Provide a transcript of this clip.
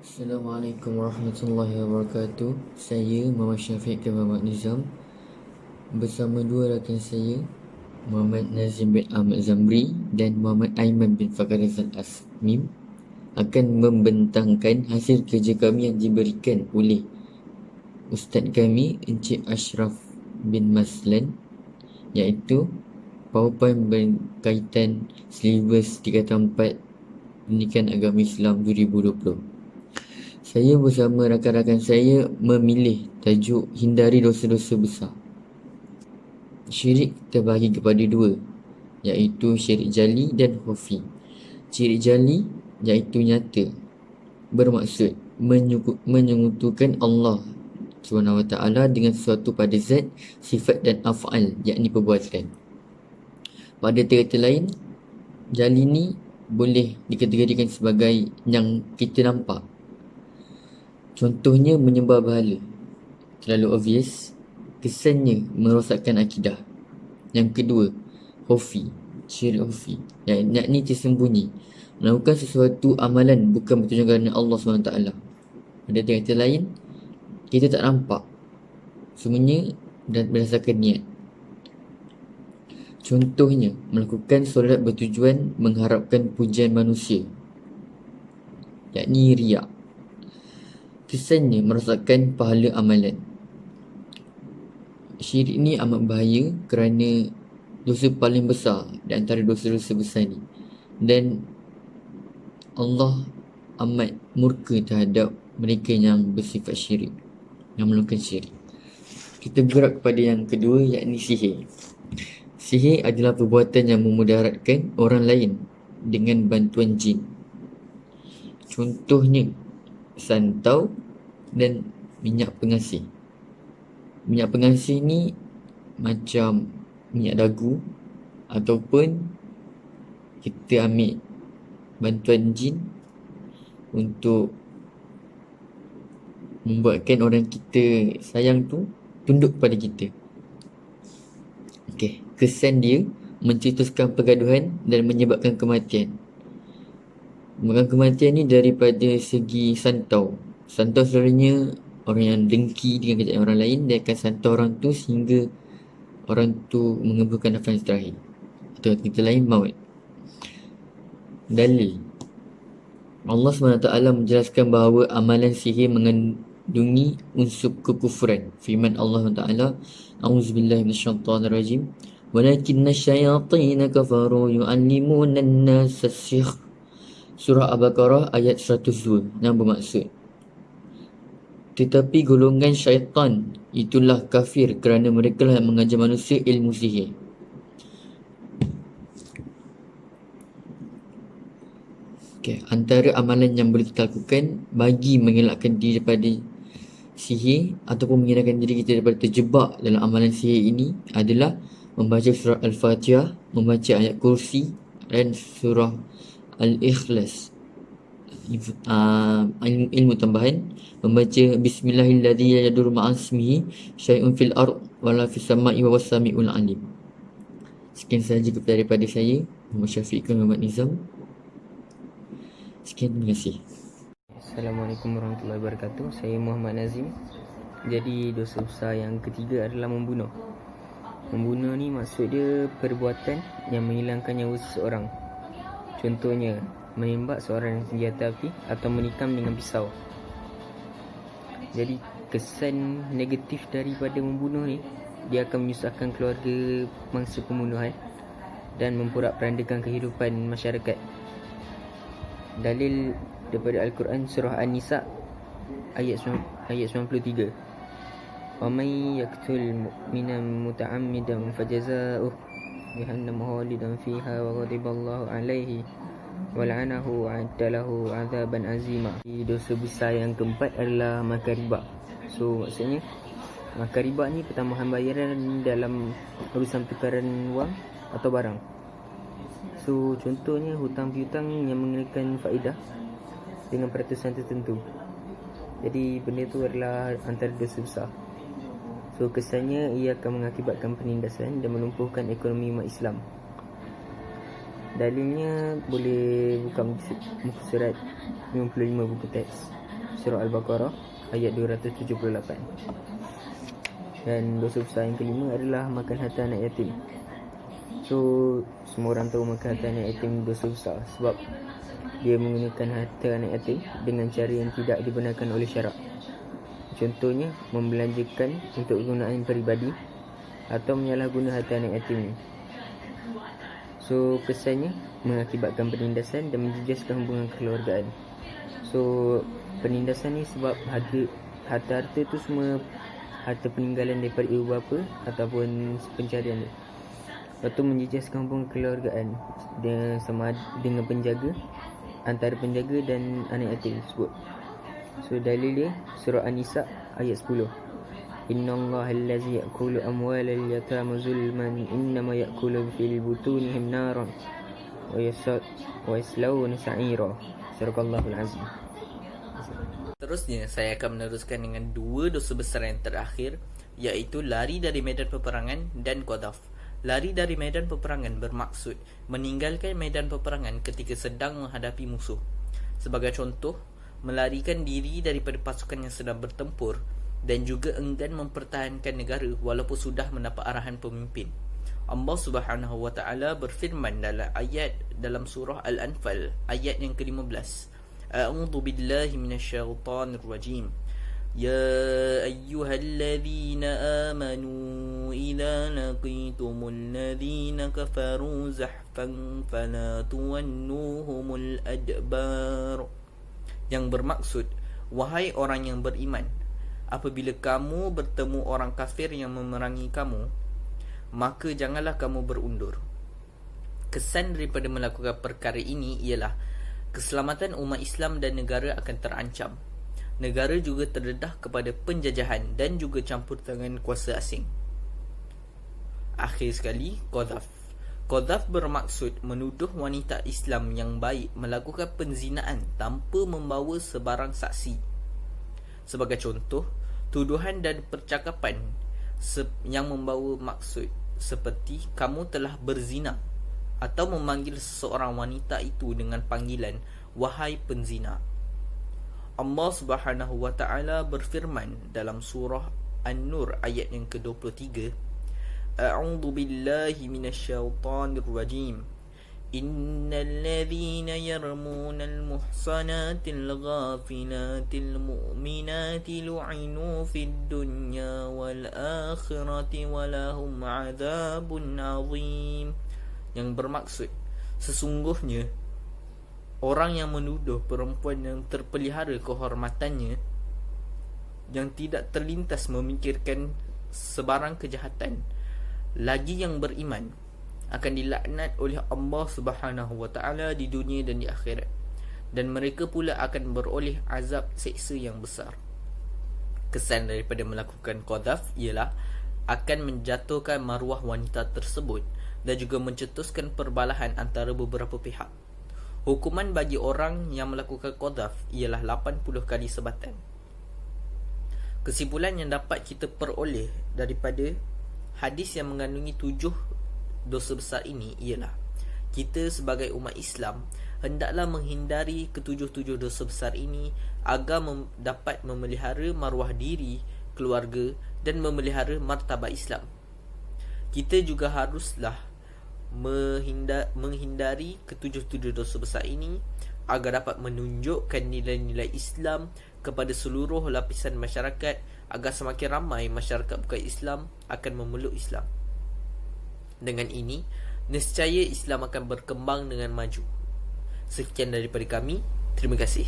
Assalamualaikum warahmatullahi wabarakatuh. Saya Muhammad Syafiq bin Muhammad Nizam bersama dua rakan saya, Muhammad Nazim bin Ahmad Zamri dan Muhammad Aiman bin Fakhrizal Asmim, akan membentangkan hasil kerja kami yang diberikan oleh Ustaz kami Encik Ashraf bin Maslan, iaitu PowerPoint berkaitan silibus tingkatan 4 Pendidikan Agama Islam 2020. Saya bersama rakan-rakan saya memilih tajuk Hindari Dosa-Dosa Besar. Syirik terbahagi kepada dua, iaitu syirik jali dan khafi. Syirik jali iaitu nyata, bermaksud menyekutukan Allah SWT dengan sesuatu pada zat, sifat dan af'al, yakni perbuatan. Pada kata lain, jali ni boleh dikategorikan sebagai yang kita nampak. Contohnya menyembah berhala, terlalu obvious, kesannya merosakkan akidah. Yang kedua, khafi, syirik khafi, yakni tersembunyi, melakukan sesuatu amalan bukan bertujuan kerana Allah SWT. Pada kata lain, kita tak nampak, semuanya berdasarkan niat. Contohnya, melakukan solat bertujuan mengharapkan pujian manusia, yakni riak. Kesannya merosakkan pahala amalan. Syirik ni amat bahaya kerana dosa paling besar di antara dosa-dosa besar ni, dan Allah amat murka terhadap mereka yang bersifat syirik, yang melakukan syirik. Kita bergerak kepada yang kedua, yakni sihir. Sihir adalah perbuatan yang memudaratkan orang lain dengan bantuan jin. Contohnya santau dan minyak pengasih. Minyak pengasih ni macam minyak dagu, ataupun kita ambil bantuan jin untuk membuatkan orang kita sayang tu tunduk pada kita. Kesan dia mencetuskan pergaduhan dan menyebabkan kematian. Menyebabkan kematian ni daripada segi santau. Santau selalunya orang yang dengki dengan kejadian orang lain, dia akan santau orang tu sehingga orang tu mengeburkan nafas terakhir, atau kita lain maut. Dalil, Allah SWT menjelaskan bahawa amalan sihir mengandungi unsur kekufuran. Firman Allah SWT, A'udzubillahi minasyaitanirrajim, walakinna syayatina kafaru yu'allimuna an-nasa as-sihr. Surah Al-Baqarah ayat 102, yang bermaksud, tetapi golongan syaitan itulah kafir kerana mereka lah yang mengajar manusia ilmu sihir. Antara amalan yang boleh kita lakukan bagi mengelakkan diri daripada sihir ataupun mengelakkan diri kita daripada terjebak dalam amalan sihir ini adalah membaca surah Al-Fatihah, membaca ayat kursi dan surah Al-Ikhlas. Ilmu tambahan, membaca Bismillahilladzi la yadurru ma'asmihi syai'un fil ard wala fis sama'i wa huwas sami'ul alim. Sekian sahaja daripada saya, Muhammad Syafiq bin Muhammad Nizam. Sekian, terima kasih. Assalamualaikum warahmatullahi wabarakatuh. Saya Muhammad Nazim. Jadi dosa besar yang ketiga adalah membunuh. Membunuh ni maksud dia perbuatan yang menghilangkan nyawa seseorang. Contohnya menembak seorang senjata api atau menikam dengan pisau. Jadi kesan negatif daripada membunuh ni, dia akan menyusahkan keluarga mangsa pembunuhan dan memporak-perandakan kehidupan masyarakat. Dalil daripada Al-Quran surah An-Nisa ayat 93. Wa may yaqtul mu'mina muta'ammidan fajaza'uhu jahannam khalidan fiha wa ghadiballahu alaihi wa la'anahu wa a'addalahu 'adzaban azima. Dosa besar yang keempat adalah makan riba. So maksudnya makan riba ni pertambahan bayaran dalam urusan tukaran wang atau barang. So contohnya hutang piutang yang mengenakan faedah dengan peratusan tertentu. Jadi benda tu adalah antara dosa besar. So kesannya ia akan mengakibatkan penindasan dan melumpuhkan ekonomi umat Islam. Dalilnya boleh buka muka surat 55 buku teks. surah Al-Baqarah ayat 278. Dan dosa besar yang kelima adalah makan harta anak yatim. So semua orang tahu makan harta anak yatim dosa besar, sebab dia menggunakan harta anak yatim dengan cara yang tidak dibenarkan oleh syarak. Contohnya membelanjakan untuk kegunaan peribadi atau menyalahguna harta anak yatim ini. So kesannya mengakibatkan penindasan dan menjejaskan hubungan kekeluargaan. So penindasan ni sebab harta-harta tu semua harta peninggalan daripada ibu bapa ataupun pencarian dia. Lepas tu menjejaskan hubungan kekeluargaan dengan penjaga, antara penjaga dan anak yatim tersebut. So dalil dia surah An-Nisa ayat 10. Innallaha allazi ya'kulu amwalal yatama zulman innama ya'kulu fil butunihim naran wa yaslawna sa'ira. Surahul azim. Seterusnya, saya akan meneruskan dengan dua dosa besar yang terakhir, iaitu lari dari medan peperangan dan qadhaf. Lari dari medan peperangan bermaksud meninggalkan medan peperangan ketika sedang menghadapi musuh. Sebagai contoh, melarikan diri daripada pasukan yang sedang bertempur dan juga enggan mempertahankan negara walaupun sudah mendapat arahan pemimpin. Allah Subhanahu wa taala berfirman dalam surah Al-Anfal ayat yang ke-15. A'udzu billahi minasyaitonir rajim. يا أيها الذين آمنوا إذا لقيتم الذين كفروا زحفا فلا تولوهم الأدبار. Yang bermaksud, wahai orang yang beriman, apabila kamu bertemu orang kafir yang memerangi kamu, maka janganlah kamu berundur. Kesan daripada melakukan perkara ini ialah keselamatan umat Islam dan negara akan terancam. Negara juga terdedah kepada penjajahan dan juga campur tangan kuasa asing. Akhir sekali, qadhaf. Qadhaf bermaksud menuduh wanita Islam yang baik melakukan penzinaan tanpa membawa sebarang saksi. Sebagai contoh, tuduhan dan percakapan yang membawa maksud seperti kamu telah berzina, atau memanggil seseorang wanita itu dengan panggilan wahai penzina. Allah Subhanahu wa taala berfirman dalam surah An-Nur ayat yang ke-23, A'udzu billahi minasyaitonir rajim. Innal ladzina yarmunal muhsanatil ghafilatil mu'minatil lu'inu fid dunya wal akhirati walahum 'adzabun 'adzim. Yang bermaksud, sesungguhnya orang yang menuduh perempuan yang terpelihara kehormatannya, yang tidak terlintas memikirkan sebarang kejahatan, lagi yang beriman, akan dilaknat oleh Allah Subhanahu wa taala di dunia dan di akhirat, dan mereka pula akan beroleh azab seksa yang besar. Kesan daripada melakukan qadhaf ialah akan menjatuhkan maruah wanita tersebut dan juga mencetuskan perbalahan antara beberapa pihak. Hukuman bagi orang yang melakukan qadhaf ialah 80 kali sebatan. Kesimpulan yang dapat kita peroleh daripada hadis yang mengandungi 7 dosa besar ini ialah kita sebagai umat Islam hendaklah menghindari ketujuh-tujuh dosa besar ini agar dapat memelihara maruah diri, keluarga dan memelihara martabat Islam. Kita juga haruslah menghindari ketujuh-tujuh dosa besar ini agar dapat menunjukkan nilai-nilai Islam kepada seluruh lapisan masyarakat, agar semakin ramai masyarakat bukan Islam akan memeluk Islam. Dengan ini, nescaya Islam akan berkembang dengan maju. Sekian daripada kami. Terima kasih.